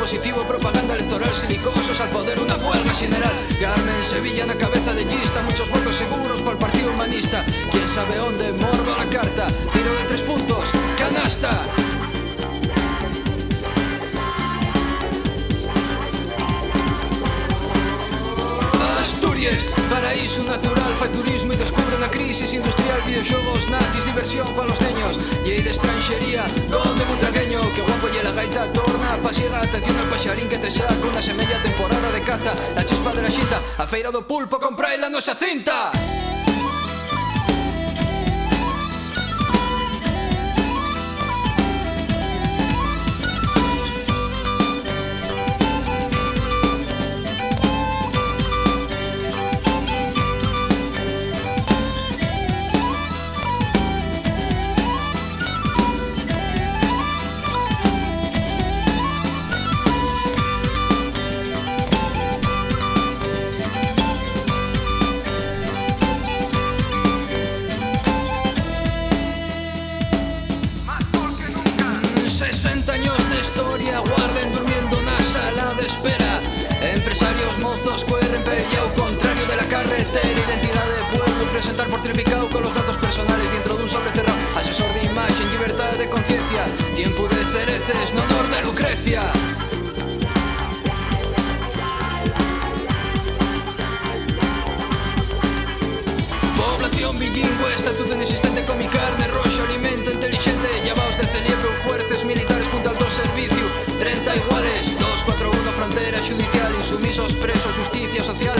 dispositivo, propaganda electoral, silicosos al poder, unha huelga general. Carmen Sevilla na cabeza de lista, muchos votos seguros para el Partido Humanista. Quién sabe onde, morbo a la carta, tiro de 3 puntos, canasta. Asturias, paraíso natural, fai turismo e descubre na crisis industrial, videoxogos, nazis, diversión para los neños. Llei de extranxería, gol de butragueño, que guapo lle la gaita, torna pasiega, atención al paxarín que te saca unha semella, temporada de caza, la chispa de la xita, a feira do pulpo, compraila nosa cinta. Guarden durmiendo na sala de espera. Empresarios mozos cuerren pello contrario de la carretera. Identidad de pueblo, presentar por triplicado con los datos personales dentro de un sobre cerrado. Asesor de imagen, libertad de conciencia, tiempo de cereces, no honor de Lucrecia. Población bilingüe, estatuto inexistente con mi carne, rojo, alimento inteligente, llamados de celebro, fuerzas militares, punto alto servicio, 30 iguales, 241 frontera judicial, insumisos presos, justicia social,